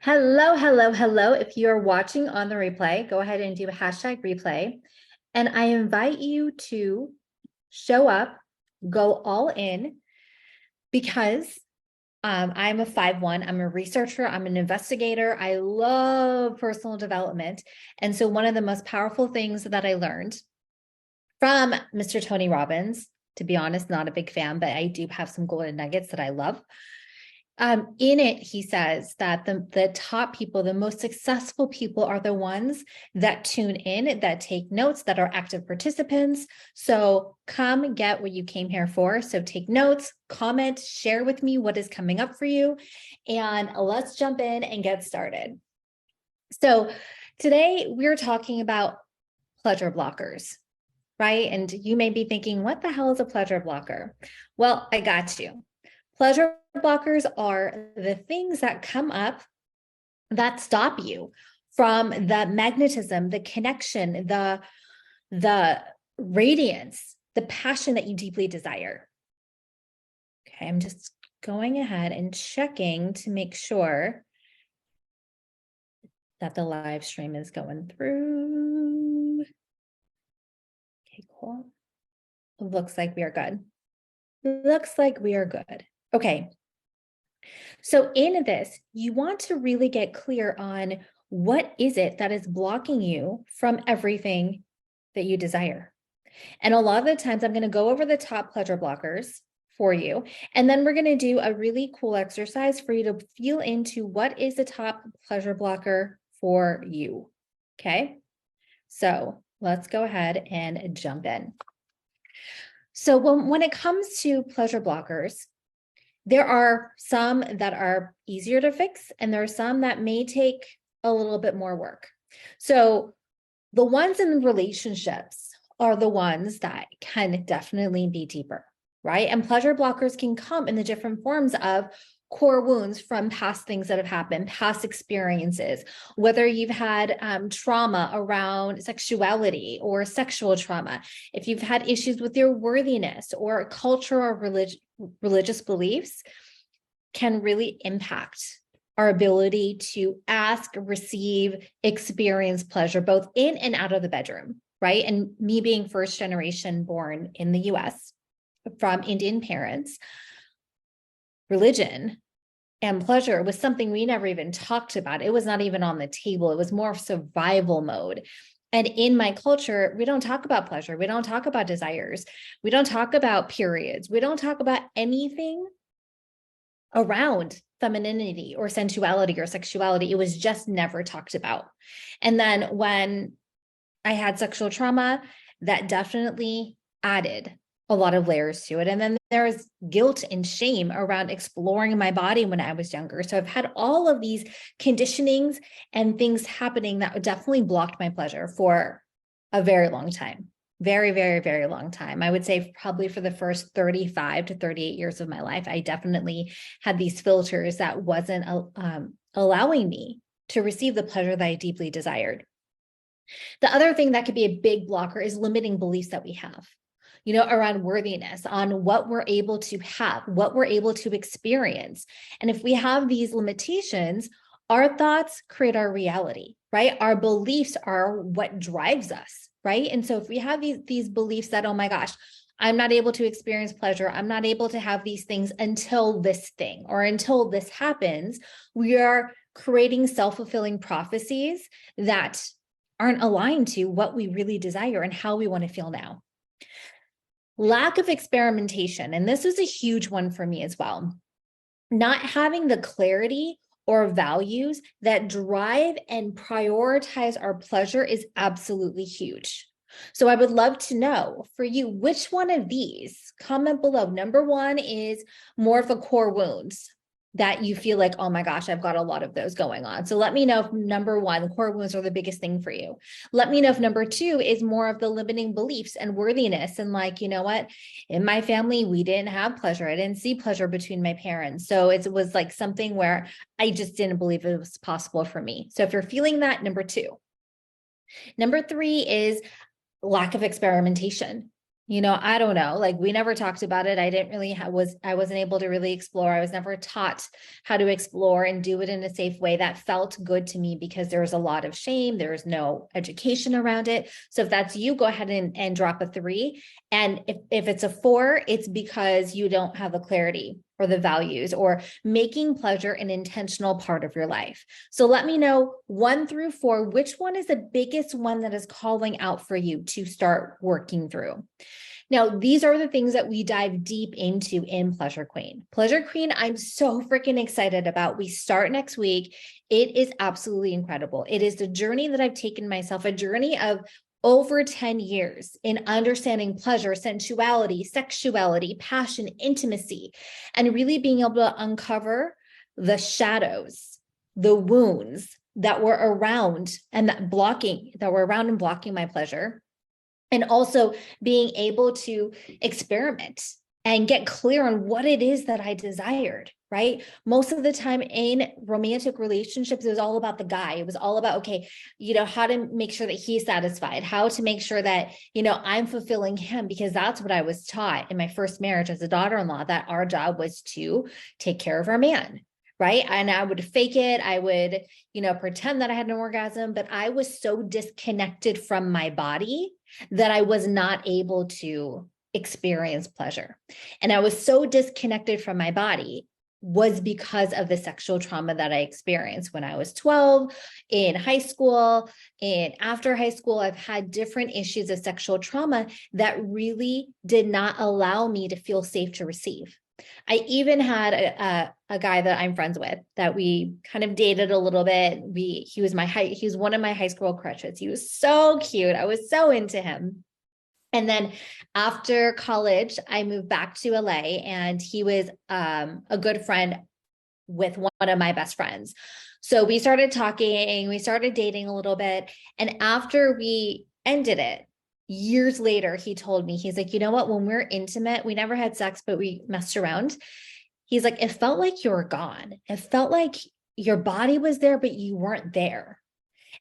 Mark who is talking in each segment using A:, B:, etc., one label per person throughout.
A: Hello, hello, hello. If you're watching on the replay, go ahead and do a hashtag replay. And I invite you to show up, go all in, because I'm a 5-1. I'm a researcher. I'm an investigator. I love personal development. And so one of the most powerful things that I learned from Mr. Tony Robbins, to be honest, not a big fan, but I do have some golden nuggets that I love. In it, he says that the top people, the most successful people are the ones that tune in, that take notes, that are active participants. So come get what you came here for. So take notes, comment, share with me what is coming up for you, and let's jump in and get started. So today we're talking about pleasure blockers, right? And you may be thinking, what the hell is a pleasure blocker? Well, I got you. Pleasure blockers are the things that come up that stop you from the magnetism, the connection, the radiance, the passion that you deeply desire. Okay, I'm just going ahead and checking to make sure that the live stream is going through. Okay, cool. Looks like we are good. Looks like we are good. Okay. So in this, you want to really get clear on what is it that is blocking you from everything that you desire. And a lot of the times I'm going to go over the top pleasure blockers for you. And then we're going to do a really cool exercise for you to feel into what is the top pleasure blocker for you. Okay. So let's go ahead and jump in. So when it comes to pleasure blockers, there are some that are easier to fix, and there are some that may take a little bit more work. So the ones in relationships are the ones that can definitely be deeper, right? And pleasure blockers can come in the different forms of core wounds from past things that have happened, past experiences, whether you've had trauma around sexuality or sexual trauma, if you've had issues with your worthiness or cultural or religious beliefs, can really impact our ability to ask, receive, experience pleasure, both in and out of the bedroom, right? And me being first generation born in the US from Indian parents, religion and pleasure was something we never even talked about. It was not even on the table. It was more survival mode. And in my culture, we don't talk about pleasure. We don't talk about desires. We don't talk about periods. We don't talk about anything around femininity or sensuality or sexuality. It was just never talked about. And then when I had sexual trauma, that definitely added a lot of layers to it. And then there's guilt and shame around exploring my body when I was younger. So I've had all of these conditionings and things happening that definitely blocked my pleasure for a very long time. Very, very, very long time. I would say probably for the first 35 to 38 years of my life, I definitely had these filters that wasn't allowing me to receive the pleasure that I deeply desired. The other thing that could be a big blocker is limiting beliefs that we have, around worthiness, on what we're able to have, what we're able to experience. And if we have these limitations, our thoughts create our reality, right? Our beliefs are what drives us, right? And so if we have these beliefs that, oh my gosh, I'm not able to experience pleasure, I'm not able to have these things until this thing or until this happens, we are creating self-fulfilling prophecies that aren't aligned to what we really desire and how we want to feel now. Lack of experimentation, and this was a huge one for me as well. Not having the clarity or values that drive and prioritize our pleasure is absolutely huge. So I would love to know for you, which one of these, comment below. Number one is more of the core wounds that you feel like, oh my gosh, I've got a lot of those going on. So let me know if number one, the core wounds are the biggest thing for you. Let me know if number two is more of the limiting beliefs and worthiness. And like, you know what, in my family, we didn't have pleasure. I didn't see pleasure between my parents. So it was like something where I just didn't believe it was possible for me. So if you're feeling that, number two. Number three is lack of experimentation. I don't know. Like we never talked about it. I didn't really I wasn't able to really explore. I was never taught how to explore and do it in a safe way that felt good to me because there was a lot of shame. There was no education around it. So if that's you, go ahead and drop a 3. And if it's a 4, it's because you don't have the clarity or the values or making pleasure an intentional part of your life. So let me know 1 through 4, which one is the biggest one that is calling out for you to start working through. Now, these are the things that we dive deep into in Pleasure Queen. Pleasure Queen, I'm so freaking excited about. We start next week. It is absolutely incredible. It is the journey that I've taken myself, a journey of over 10 years in understanding pleasure, sensuality, sexuality, passion, intimacy, and really being able to uncover the shadows, the wounds that were around and were around and blocking my pleasure. And also being able to experiment and get clear on what it is that I desired, right? Most of the time in romantic relationships, it was all about the guy. It was all about, okay, how to make sure that he's satisfied, how to make sure that, I'm fulfilling him, because that's what I was taught in my first marriage as a daughter-in-law, that our job was to take care of our man. Right. And I would fake it. I would, pretend that I had an orgasm, but I was so disconnected from my body that I was not able to experience pleasure. And I was so disconnected from my body was because of the sexual trauma that I experienced when I was 12, in high school, and after high school. I've had different issues of sexual trauma that really did not allow me to feel safe to receive. I even had a guy that I'm friends with that we kind of dated a little bit. He was one of my high school crushes. He was so cute. I was so into him. And then after college, I moved back to LA, and he was a good friend with one of my best friends. So we started talking, we started dating a little bit. And after we ended it, years later, he told me, he's like, you know what, when we're intimate, we never had sex, but we messed around. He's like, it felt like you were gone. It felt like your body was there, but you weren't there.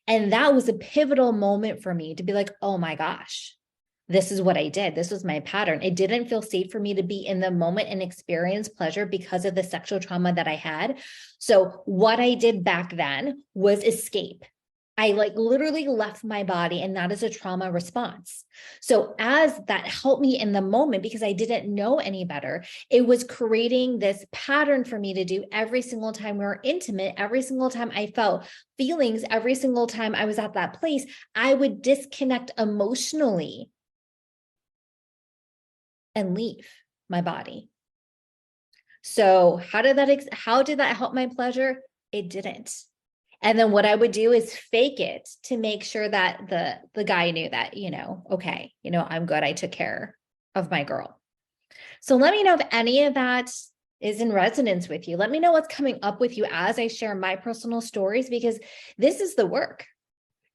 A: And that was a pivotal moment for me to be like, oh my gosh, this is what I did. This was my pattern. It didn't feel safe for me to be in the moment and experience pleasure because of the sexual trauma that I had. So what I did back then was escape. I literally left my body, and that is a trauma response. So as that helped me in the moment, because I didn't know any better, it was creating this pattern for me to do every single time we were intimate, every single time I felt feelings, every single time I was at that place, I would disconnect emotionally and leave my body. So how did that help my pleasure? It didn't. And then what I would do is fake it to make sure that the guy knew that, okay, I'm good. I took care of my girl. So let me know if any of that is in resonance with you. Let me know what's coming up with you as I share my personal stories, because this is the work.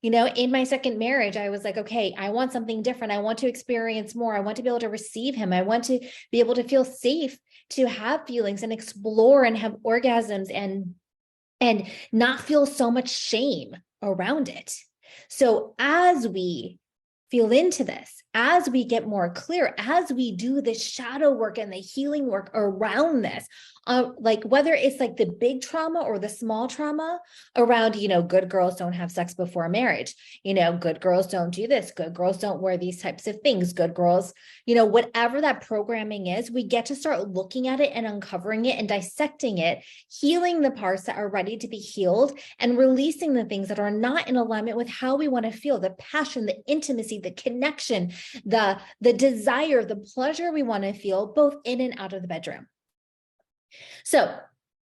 A: In my second marriage, I was like, okay, I want something different. I want to experience more. I want to be able to receive him. I want to be able to feel safe to have feelings and explore and have orgasms and not feel so much shame around it. So as we feel into this, as we get more clear, as we do the shadow work and the healing work around this, whether it's like the big trauma or the small trauma around, good girls don't have sex before marriage, good girls don't do this, good girls don't wear these types of things, good girls, whatever that programming is, we get to start looking at it and uncovering it and dissecting it, healing the parts that are ready to be healed, and releasing the things that are not in alignment with how we want to feel, the passion, the intimacy, the connection, the desire, the pleasure we want to feel both in and out of the bedroom. So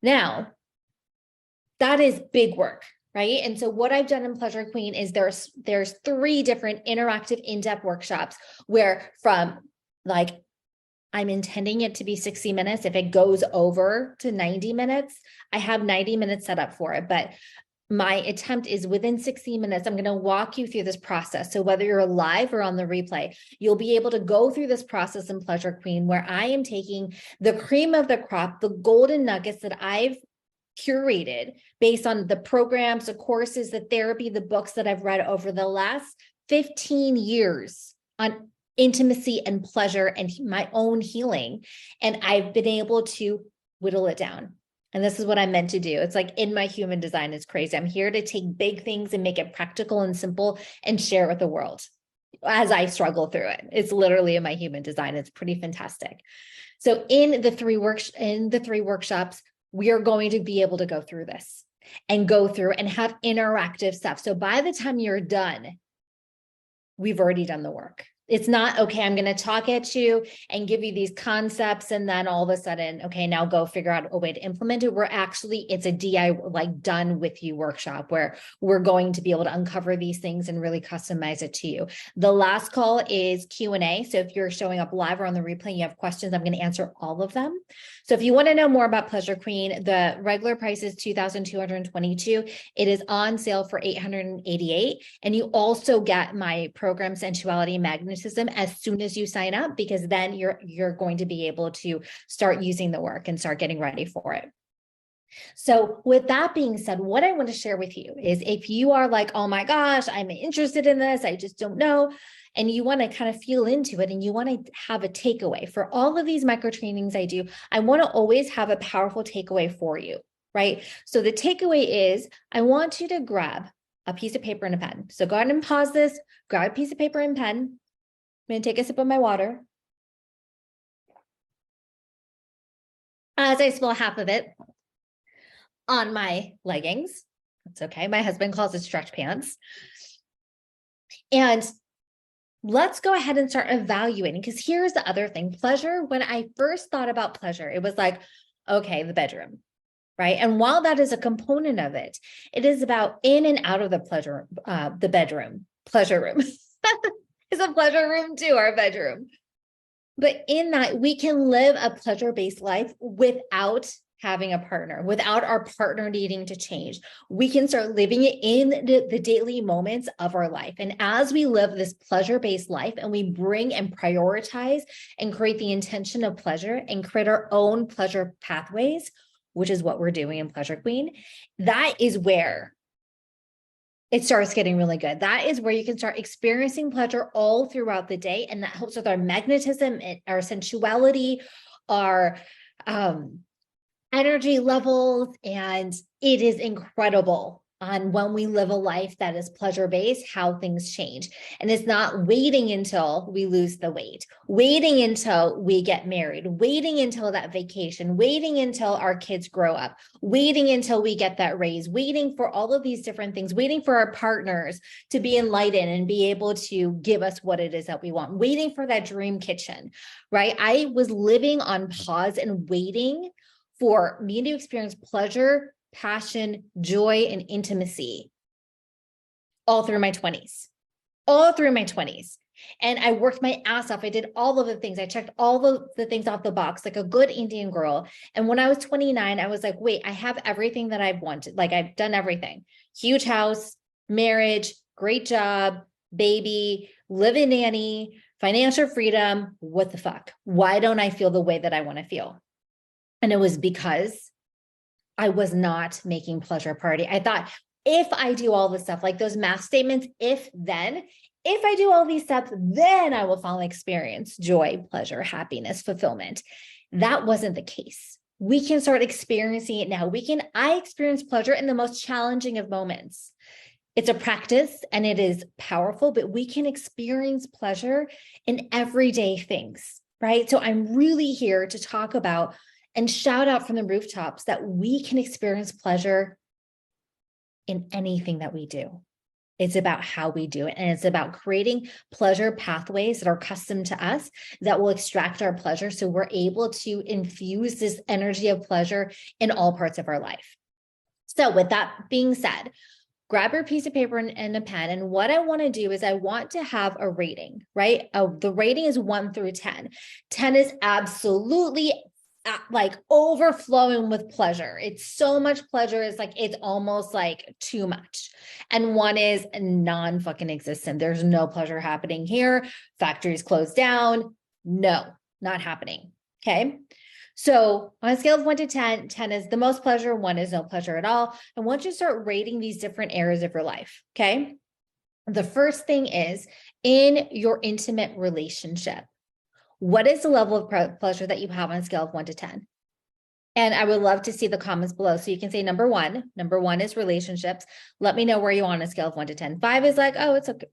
A: now that is big work, right? And so what I've done in Pleasure Queen is there's 3 different interactive in-depth workshops where from I'm intending it to be 60 minutes. If it goes over to 90 minutes, I have 90 minutes set up for it. But my attempt is within 60 minutes, I'm going to walk you through this process. So whether you're live or on the replay, you'll be able to go through this process in Pleasure Queen, where I am taking the cream of the crop, the golden nuggets that I've curated based on the programs, the courses, the therapy, the books that I've read over the last 15 years on intimacy and pleasure and my own healing. And I've been able to whittle it down. And this is what I'm meant to do. It's like in my human design, it's crazy. I'm here to take big things and make it practical and simple and share it with the world as I struggle through it. It's literally in my human design. It's pretty fantastic. So in the three workshops, we are going to be able to go through this and go through and have interactive stuff. So by the time you're done, we've already done the work. It's not, okay, I'm going to talk at you and give you these concepts. And then all of a sudden, okay, now go figure out a way to implement it. It's a DIY, like done with you workshop where we're going to be able to uncover these things and really customize it to you. The last call is Q&A. So if you're showing up live or on the replay, you have questions, I'm going to answer all of them. So if you want to know more about Pleasure Queen, the regular price is $2,222. It is on sale for $888. And you also get my program Sensuality Magnetism as soon as you sign up, because then you're going to be able to start using the work and start getting ready for it. So with that being said, what I want to share with you is if you are like, oh my gosh, I'm interested in this, I just don't know, and you want to kind of feel into it and you want to have a takeaway for all of these micro trainings I do, I want to always have a powerful takeaway for you, right? So the takeaway is I want you to grab a piece of paper and a pen. So go ahead and pause this, grab a piece of paper and pen. I'm going to take a sip of my water. As I spill half of it on my leggings. That's okay. My husband calls it stretch pants. And let's go ahead and start evaluating, because here's the other thing. Pleasure, when I first thought about pleasure, it was like, okay, the bedroom, right? And while that is a component of it, it is about in and out of the bedroom, pleasure room. It's a pleasure room too, our bedroom. But in that, we can live a pleasure-based life without having a partner, without our partner needing to change. We can start living it in the daily moments of our life. And as we live this pleasure-based life and we bring and prioritize and create the intention of pleasure and create our own pleasure pathways, which is what we're doing in Pleasure Queen, that is where it starts getting really good. That is where you can start experiencing pleasure all throughout the day. And that helps with our magnetism, our sensuality, our energy levels. And it is incredible on when we live a life that is pleasure-based, how things change. And it's not waiting until we lose the weight, waiting until we get married, waiting until that vacation, waiting until our kids grow up, waiting until we get that raise, waiting for all of these different things, waiting for our partners to be enlightened and be able to give us what it is that we want, waiting for that dream kitchen, right? I was living on pause and waiting for me to experience pleasure, passion, joy, and intimacy all through my 20s, And I worked my ass off. I did all of the things. I checked all of the things off the box, like a good Indian girl. And when I was 29, I was like, wait, I have everything that I've wanted. Like I've done everything. Huge house, marriage, great job, baby, live-in nanny, financial freedom. What the fuck? Why don't I feel the way that I want to feel? And it was because I was not making pleasure a priority. I thought if I do all this stuff, like those math statements, if I do all these steps, then I will finally experience joy, pleasure, happiness, fulfillment. That wasn't the case. We can start experiencing it now. I experience pleasure in the most challenging of moments. It's a practice and it is powerful, but we can experience pleasure in everyday things, right? So I'm really here to talk about and shout out from the rooftops that we can experience pleasure in anything that we do. It's about how we do it. And it's about creating pleasure pathways that are custom to us that will extract our pleasure. So we're able to infuse this energy of pleasure in all parts of our life. So with that being said, grab your piece of paper and a pen. And what I want to do is I want to have a rating, right? The rating is 1 through 10. 10 is absolutely like overflowing with pleasure. It's so much pleasure. It's almost like too much. And 1 is non-fucking existent. There's no pleasure happening here. Factories closed down. No, not happening. Okay. So on a scale of 1 to 10, 10 is the most pleasure. 1 is no pleasure at all. I want you to start rating these different areas of your life. Okay. The first thing is in your intimate relationship, what is the level of pleasure that you have on a scale of 1 to 10? And I would love to see the comments below. So you can say number one. Number one is relationships. Let me know where you are on a scale of 1 to 10. 5 is like, oh, it's okay,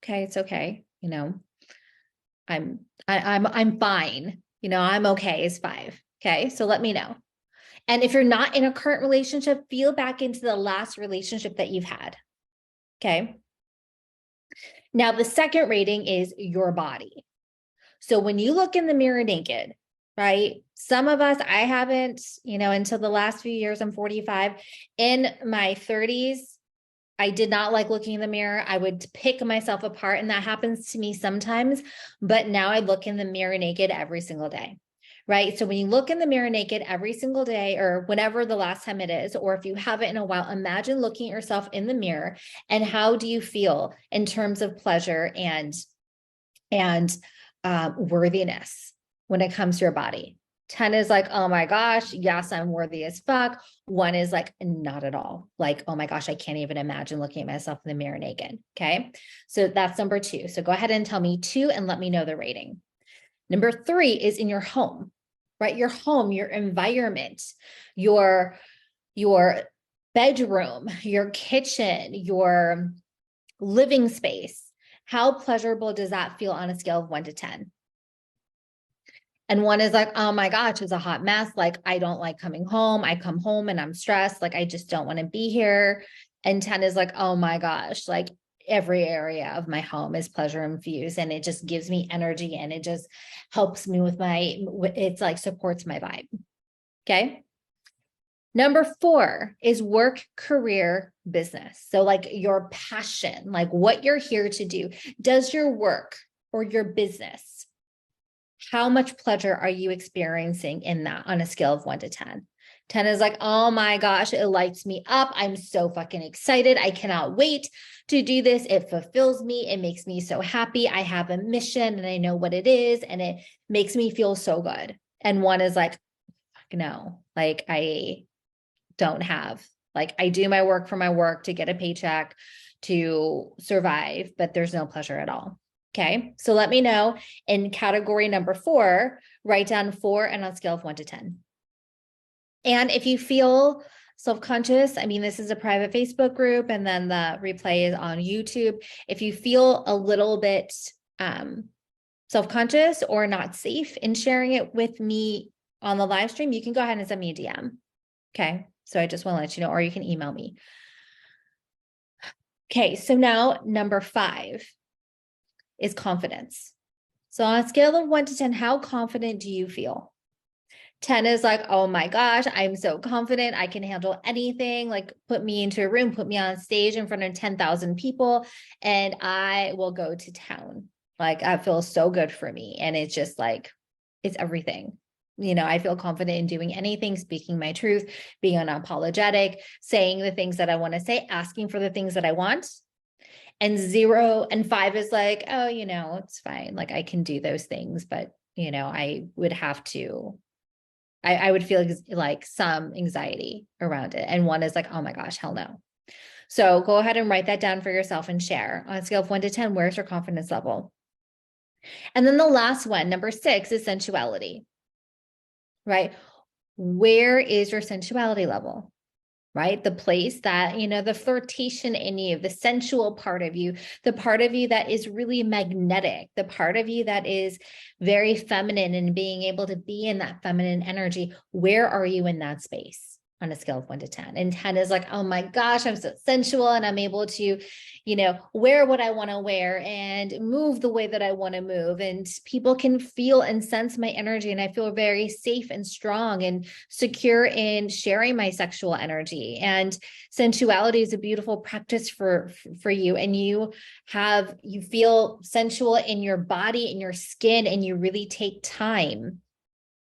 A: okay, it's okay. I'm fine. I'm okay is 5. Okay. So let me know. And if you're not in a current relationship, feel back into the last relationship that you've had. Okay. Now, the second rating is your body. So when you look in the mirror naked, right? Some of us, I haven't, until the last few years, I'm 45. In my 30s, I did not like looking in the mirror. I would pick myself apart, and that happens to me sometimes. But now I look in the mirror naked every single day, right? So when you look in the mirror naked every single day, or whenever the last time it is, or if you haven't in a while, imagine looking at yourself in the mirror and how do you feel in terms of pleasure and worthiness when it comes to your body. 10 is like, oh my gosh, yes, I'm worthy as fuck. 1 is like, not at all. Like, oh my gosh, I can't even imagine looking at myself in the mirror naked. Okay. So that's number 2. So go ahead and tell me 2 and let me know the rating. Number 3 is in your home, right? Your home, your environment, your bedroom, your kitchen, your living space. How pleasurable does that feel on a scale of 1 to 10? And 1 is like, oh my gosh, it's a hot mess. Like, I don't like coming home. I come home and I'm stressed. Like, I just don't want to be here. And 10 is like, oh my gosh, like every area of my home is pleasure infused. And it just gives me energy and it just helps me with it's like supports my vibe. Okay. Number 4 is work, career, business. So like your passion, like what you're here to do. Does your work or your business, how much pleasure are you experiencing in that on a scale of 1 to 10? 10 is like, oh my gosh, it lights me up. I'm so fucking excited. I cannot wait to do this. It fulfills me. It makes me so happy. I have a mission and I know what it is. And it makes me feel so good. And 1 is like, fuck no, like I don't have, like I do my work for my work to get a paycheck to survive, but there's no pleasure at all. Okay. So let me know in category number 4, write down 4 and on a scale of 1 to 10. And if you feel self-conscious, I mean, this is a private Facebook group and then the replay is on YouTube. If you feel a little bit self-conscious or not safe in sharing it with me on the live stream, you can go ahead and send me a DM. Okay. So I just want to let you know, or you can email me. Okay. So now number 5 is confidence. So on a scale of 1 to 10, how confident do you feel? 10 is like, oh my gosh, I'm so confident. I can handle anything. Like put me into a room, put me on stage in front of 10,000 people and I will go to town. Like that feels so good for me. And it's just like, it's everything. I feel confident in doing anything, speaking my truth, being unapologetic, saying the things that I want to say, asking for the things that I want. And 0 and 5 is like, oh, it's fine. Like I can do those things, but I would have to, I would feel like some anxiety around it. And 1 is like, oh my gosh, hell no. So go ahead and write that down for yourself and share on a scale of 1 to 10, where's your confidence level? And then the last one, number 6 is sensuality. Right? Where is your sensuality level? Right? The place that, the flirtation in you, the sensual part of you, the part of you that is really magnetic, the part of you that is very feminine and being able to be in that feminine energy. Where are you in that space on a scale of 1 to 10? And 10 is like, oh my gosh, I'm so sensual and I'm able to, wear what I want to wear and move the way that I want to move. And people can feel and sense my energy. And I feel very safe and strong and secure in sharing my sexual energy. And sensuality is a beautiful practice for you. And you feel sensual in your body, in your skin, and you really take time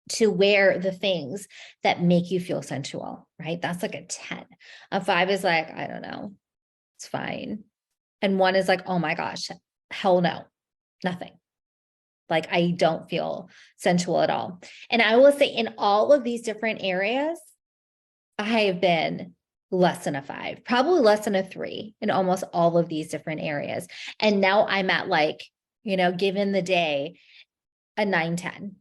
A: to wear the things that make you feel sensual, right? That's like a 10. A 5 is like, I don't know, it's fine. And 1 is like, oh my gosh, hell no, nothing. Like I don't feel sensual at all. And I will say in all of these different areas, I have been less than a 5, probably less than a 3 in almost all of these different areas. And now I'm at like, given the day, a 9-10.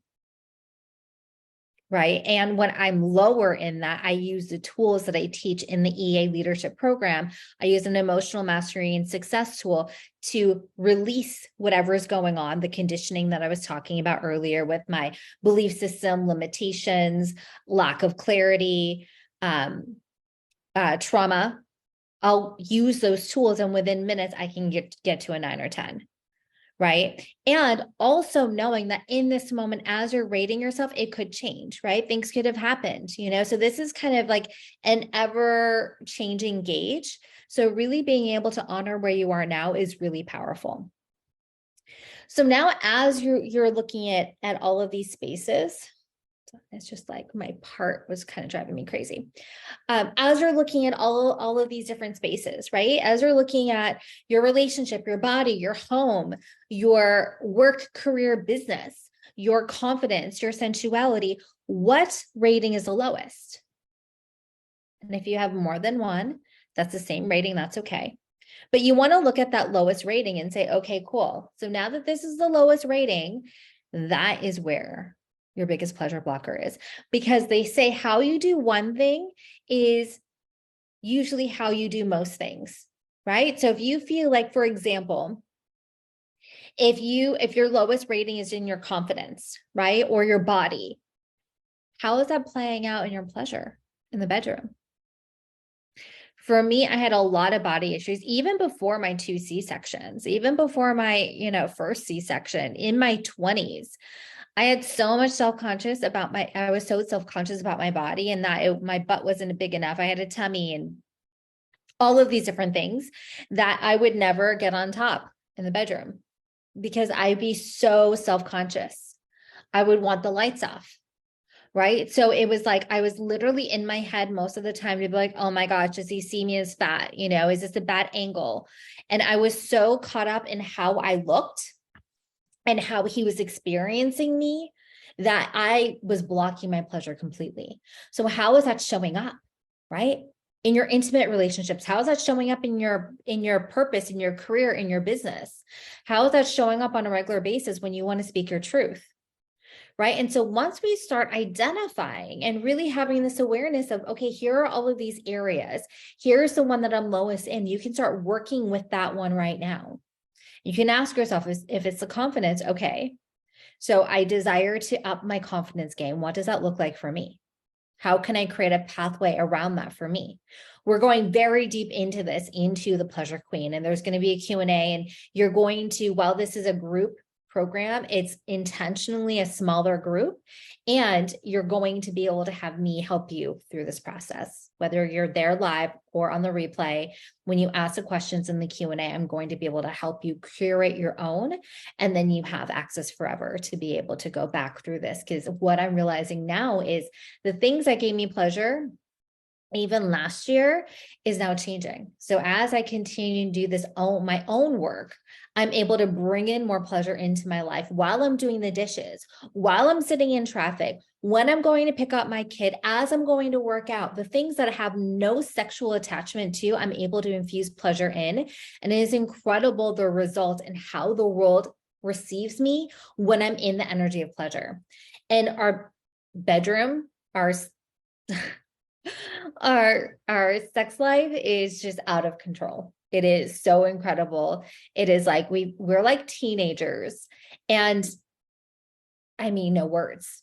A: Right. And when I'm lower in that, I use the tools that I teach in the EA leadership program. I use an emotional mastery and success tool to release whatever is going on, the conditioning that I was talking about earlier with my belief system, limitations, lack of clarity, trauma. I'll use those tools, and within minutes, I can get to a 9 or 10. Right. And also knowing that in this moment, as you're rating yourself, it could change, right? Things could have happened, so this is kind of like an ever changing gauge. So really being able to honor where you are now is really powerful. So now as you're looking at all of these spaces, it's just like my part was kind of driving me crazy. As you're looking at all of these different spaces, right? As you're looking at your relationship, your body, your home, your work, career, business, your confidence, your sensuality, what rating is the lowest? And if you have more than one, that's the same rating, that's okay. But you want to look at that lowest rating and say, okay, cool. So now that this is the lowest rating, that is where your biggest pleasure blocker is, because they say how you do one thing is usually how you do most things, right? So if you feel like, for example, if your lowest rating is in your confidence, right? Or your body, how is that playing out in your pleasure in the bedroom? For me, I had a lot of body issues, even before my 2 C-sections, even before my, first C-section in my 20s. I had so much self-conscious about I was so self-conscious about my body, and that my butt wasn't big enough. I had a tummy and all of these different things that I would never get on top in the bedroom because I'd be so self-conscious. I would want the lights off. Right. So it was like, I was literally in my head most of the time to be like, oh my gosh, does he see me as fat? Is this a bad angle? And I was so caught up in how I looked and how he was experiencing me that I was blocking my pleasure completely. So how is that showing up? Right. In your intimate relationships, how is that showing up in your purpose, in your career, in your business? How is that showing up on a regular basis when you want to speak your truth? Right. And so once we start identifying and really having this awareness of, okay, here are all of these areas, here's the one that I'm lowest in, you can start working with that one right now. You can ask yourself if it's the confidence, okay, so I desire to up my confidence game. What does that look like for me? How can I create a pathway around that for me? We're going very deep into this, into the Pleasure Queen, and there's going to be a Q&A, and you're going to, while this is a group program, it's intentionally a smaller group, and you're going to be able to have me help you through this process, whether you're there live or on the replay. When you ask the questions in the Q&A, I'm going to be able to help you curate your own, and then you have access forever to be able to go back through this, because what I'm realizing now is the things that gave me pleasure even last year is now changing. So as I continue to do my own work, I'm able to bring in more pleasure into my life while I'm doing the dishes, while I'm sitting in traffic, when I'm going to pick up my kid, as I'm going to work out, the things that I have no sexual attachment to, I'm able to infuse pleasure in. And it is incredible the result and how the world receives me when I'm in the energy of pleasure. And our bedroom, our sex life is just out of control. It is so incredible. It is like we're like teenagers, and I mean, no words.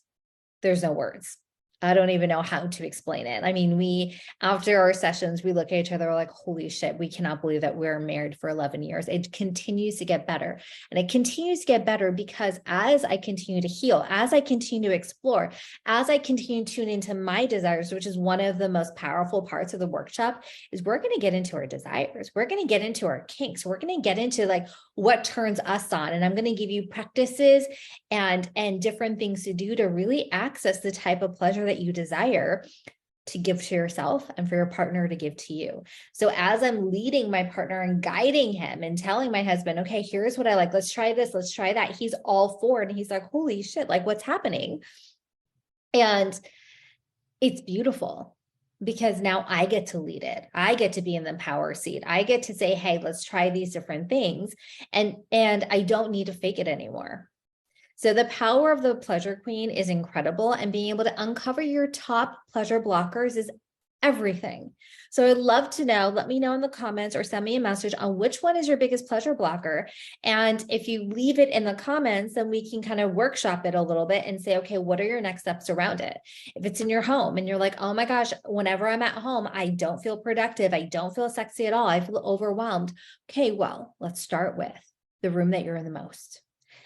A: There's no words. I don't even know how to explain it. I mean, after our sessions, we look at each other like, holy shit, we cannot believe that we're married for 11 years. It continues to get better. And it continues to get better because as I continue to heal, as I continue to explore, as I continue to tune into my desires, which is one of the most powerful parts of the workshop, is we're going to get into our desires. We're going to get into our kinks. We're going to get into like what turns us on. And I'm going to give you practices and different things to do to really access the type of pleasure that you desire to give to yourself and for your partner to give to you. So as I'm leading my partner and guiding him and telling my husband, okay, here's what I like, let's try this, let's try that, he's all for it. And he's like, holy shit, like what's happening? And it's beautiful. because now I get to lead it. I get to be in the power seat. I get to say, hey, let's try these different things. And I don't need to fake it anymore. So the power of the pleasure queen is incredible, and being able to uncover your top pleasure blockers is everything. So I'd love to know, let me know in the comments or send me a message on which one is your biggest pleasure blocker. And if you leave it in the comments, then we can kind of workshop it a little bit and say, okay, what are your next steps around it? If it's in your home and you're like, oh my gosh, whenever I'm at home, I don't feel productive. I don't feel sexy at all. I feel overwhelmed. Okay, well, let's start with the room that you're in the most.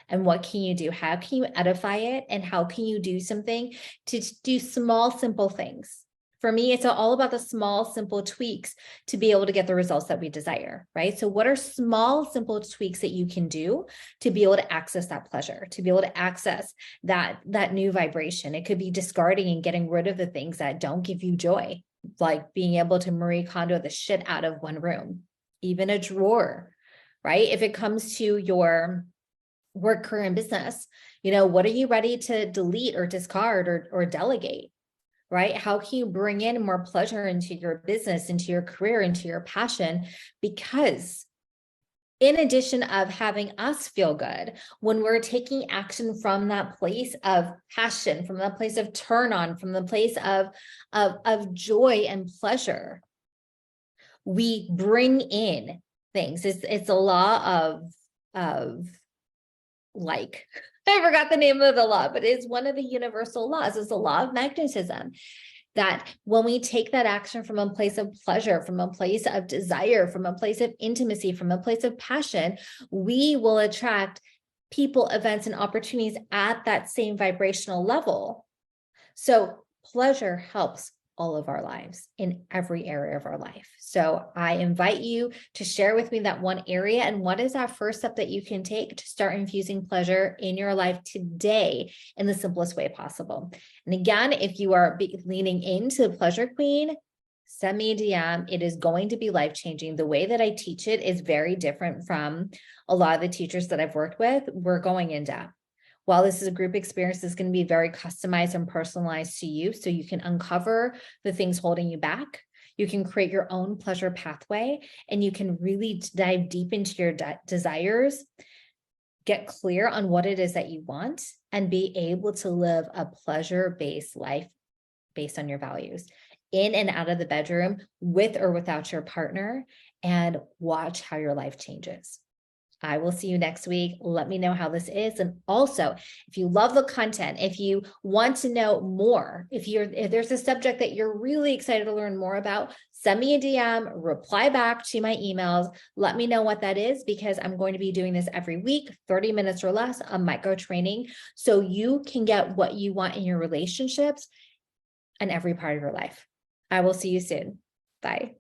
A: And what can you do? How can you edify it? And how can you do something to do small, simple things? For me, it's all about the small, simple tweaks to be able to get the results that we desire, right? So what are small, simple tweaks that you can do to be able to access that pleasure, to be able to access that new vibration? It could be discarding and getting rid of the things that don't give you joy, like being able to Marie Kondo the shit out of one room, even a drawer, right? If it comes to your work, career, and business, what are you ready to delete or discard or delegate? Right? How can you bring in more pleasure into your business, into your career, into your passion? Because in addition of having us feel good, when we're taking action from that place of passion, from that place of turn on, from the place of joy and pleasure, we bring in things. It's a law of like, I forgot the name of the law, but it's one of the universal laws. It's the law of magnetism, that when we take that action from a place of pleasure, from a place of desire, from a place of intimacy, from a place of passion, we will attract people, events, and opportunities at that same vibrational level. So pleasure helps all of our lives in every area of our life. So I invite you to share with me that one area, and what is that first step that you can take to start infusing pleasure in your life today in the simplest way possible. And again, if you are leaning into the pleasure queen, send me a DM. It is going to be life-changing. The way that I teach it is very different from a lot of the teachers that I've worked with. We're going in depth. While this is a group experience, it's going to be very customized and personalized to you, so you can uncover the things holding you back. You can create your own pleasure pathway, and you can really dive deep into your desires, get clear on what it is that you want, and be able to live a pleasure-based life based on your values, in and out of the bedroom, with or without your partner, and watch how your life changes. I will see you next week. Let me know how this is. And also, if you love the content, if you want to know more, if there's a subject that you're really excited to learn more about, send me a DM, reply back to my emails. Let me know what that is, because I'm going to be doing this every week, 30 minutes or less, a micro training, so you can get what you want in your relationships and every part of your life. I will see you soon. Bye.